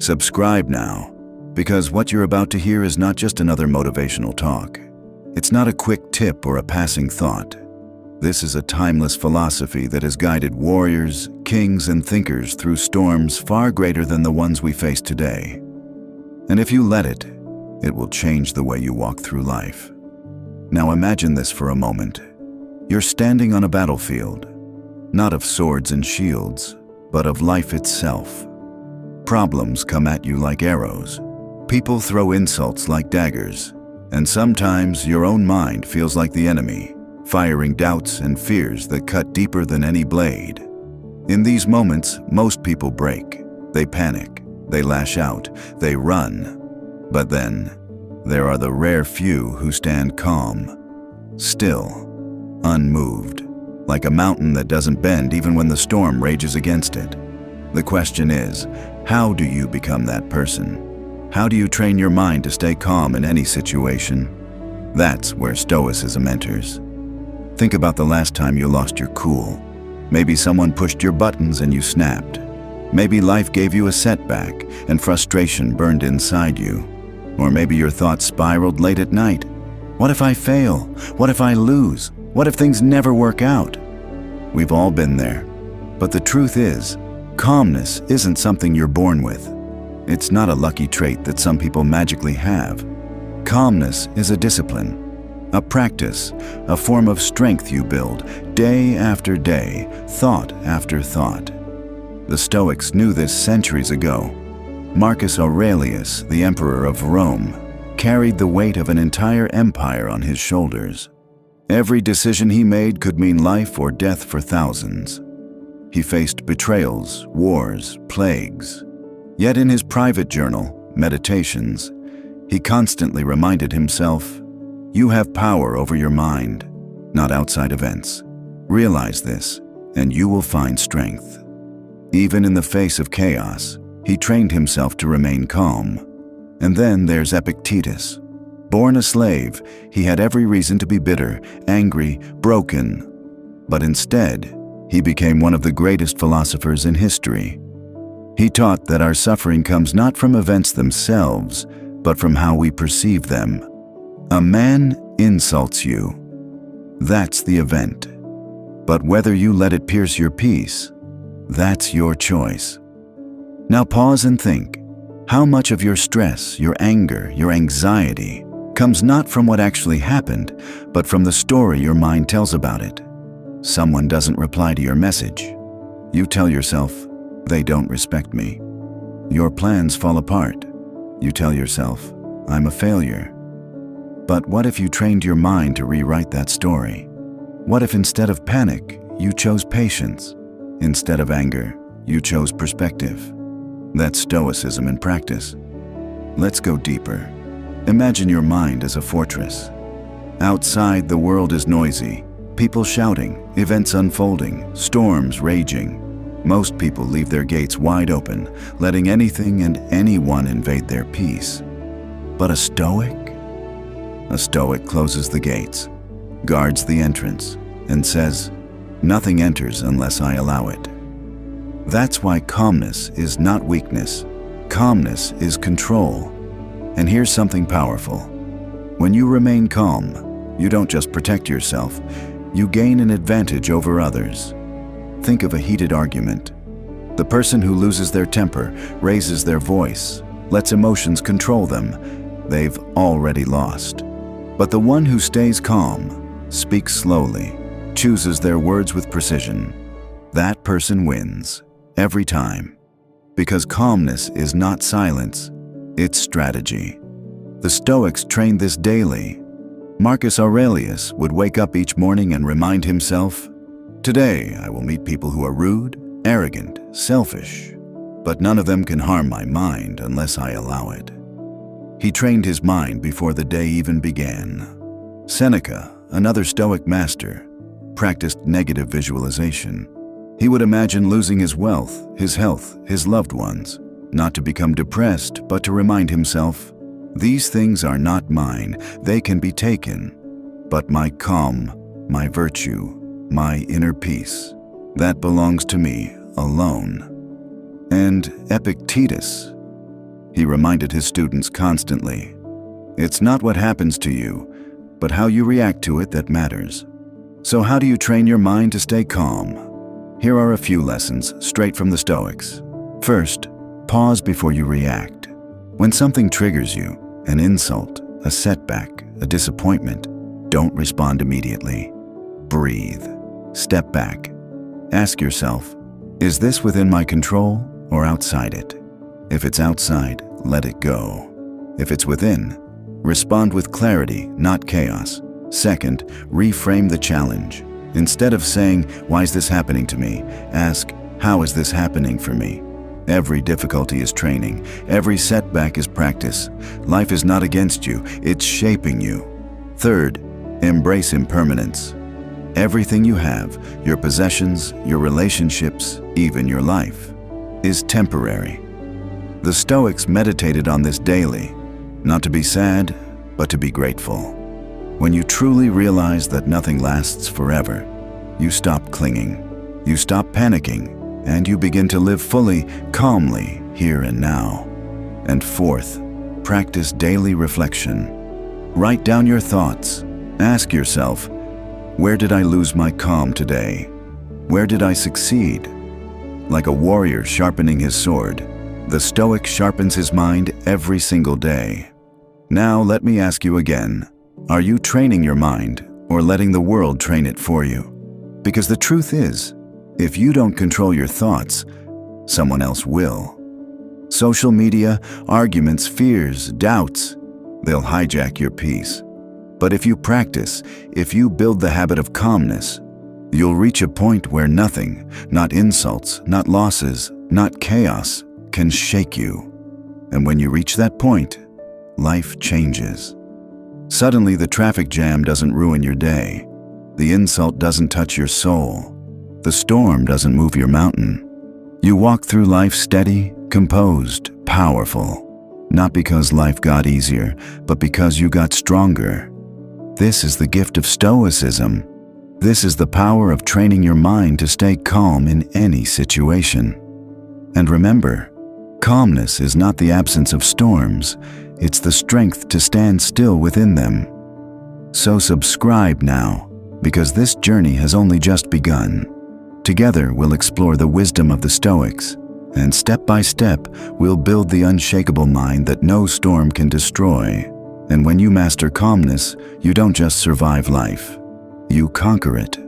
Subscribe now, because what you're about to hear is not just another motivational talk. It's not a quick tip or a passing thought. This is a timeless philosophy that has guided warriors, kings, and thinkers through storms far greater than the ones we face today. And if you let it, it will change the way you walk through life. Now imagine this for a moment. You're standing on a battlefield, not of swords and shields, but of life itself. Problems come at you like arrows. People throw insults like daggers. And sometimes your own mind feels like the enemy, firing doubts and fears that cut deeper than any blade. In these moments, most people break. They panic. They lash out. They run. But then, there are the rare few who stand calm, still, unmoved, like a mountain that doesn't bend even when the storm rages against it. The question is, how do you become that person? How do you train your mind to stay calm in any situation? That's where Stoicism enters. Think about the last time you lost your cool. Maybe someone pushed your buttons and you snapped. Maybe life gave you a setback and frustration burned inside you. Or maybe your thoughts spiraled late at night. What if I fail? What if I lose? What if things never work out? We've all been there. But the truth is, calmness isn't something you're born with. It's not a lucky trait that some people magically have. Calmness is a discipline, a practice, a form of strength you build day after day, thought after thought. The Stoics knew this centuries ago. Marcus Aurelius, the emperor of Rome, carried the weight of an entire empire on his shoulders. Every decision he made could mean life or death for thousands. He faced betrayals, wars, plagues. Yet in his private journal, Meditations, he constantly reminded himself, "You have power over your mind, not outside events. Realize this, and you will find strength." Even in the face of chaos, he trained himself to remain calm. And then there's Epictetus. Born a slave, he had every reason to be bitter, angry, broken. But instead, he became one of the greatest philosophers in history. He taught that our suffering comes not from events themselves, but from how we perceive them. A man insults you. That's the event. But whether you let it pierce your peace, that's your choice. Now pause and think. How much of your stress, your anger, your anxiety comes not from what actually happened, but from the story your mind tells about it? Someone doesn't reply to your message. You tell yourself, "They don't respect me." Your plans fall apart. You tell yourself, "I'm a failure." But what if you trained your mind to rewrite that story? What if instead of panic, you chose patience? Instead of anger, you chose perspective? That's Stoicism in practice. Let's go deeper. Imagine your mind as a fortress. Outside, the world is noisy. People shouting, events unfolding, storms raging. Most people leave their gates wide open, letting anything and anyone invade their peace. But a Stoic? A Stoic closes the gates, guards the entrance, and says, "Nothing enters unless I allow it." That's why calmness is not weakness. Calmness is control. And here's something powerful. When you remain calm, you don't just protect yourself, you gain an advantage over others. Think of a heated argument. The person who loses their temper, raises their voice, lets emotions control them, they've already lost. But the one who stays calm, speaks slowly, chooses their words with precision, that person wins, every time. Because calmness is not silence, it's strategy. The Stoics trained this daily. Marcus Aurelius would wake up each morning and remind himself, "Today I will meet people who are rude, arrogant, selfish, but none of them can harm my mind unless I allow it." He trained his mind before the day even began. Seneca, another Stoic master, practiced negative visualization. He would imagine losing his wealth, his health, his loved ones, not to become depressed, but to remind himself, "These things are not mine, they can be taken, but my calm, my virtue, my inner peace, that belongs to me alone." And Epictetus, he reminded his students constantly. It's not what happens to you, but how you react to it that matters. So how do you train your mind to stay calm? Here are a few lessons straight from the Stoics. First, pause before you react. When something triggers you, an insult, a setback, a disappointment, don't respond immediately. Breathe. Step back. Ask yourself, is this within my control or outside it? If it's outside, let it go. If it's within, respond with clarity, not chaos. Second, reframe the challenge. Instead of saying, why is this happening to me? Ask, how is this happening for me? Every difficulty is training. Every setback is practice. Life is not against you, it's shaping you. Third, embrace impermanence. Everything you have, your possessions, your relationships, even your life, is temporary. The Stoics meditated on this daily, not to be sad, but to be grateful. When you truly realize that nothing lasts forever, you stop clinging, you stop panicking, and you begin to live fully, calmly, here and now. And fourth, practice daily reflection. Write down your thoughts. Ask yourself, where did I lose my calm today? Where did I succeed? Like a warrior sharpening his sword, the Stoic sharpens his mind every single day. Now let me ask you again, are you training your mind or letting the world train it for you? Because the truth is, if you don't control your thoughts, someone else will. Social media, arguments, fears, doubts, they'll hijack your peace. But if you practice, if you build the habit of calmness, you'll reach a point where nothing, not insults, not losses, not chaos, can shake you. And when you reach that point, life changes. Suddenly the traffic jam doesn't ruin your day. The insult doesn't touch your soul. The storm doesn't move your mountain. You walk through life steady, composed, powerful. Not because life got easier, but because you got stronger. This is the gift of Stoicism. This is the power of training your mind to stay calm in any situation. And remember, calmness is not the absence of storms, it's the strength to stand still within them. So subscribe now, because this journey has only just begun. Together we'll explore the wisdom of the Stoics, and step by step we'll build the unshakable mind that no storm can destroy. And when you master calmness, you don't just survive life, you conquer it.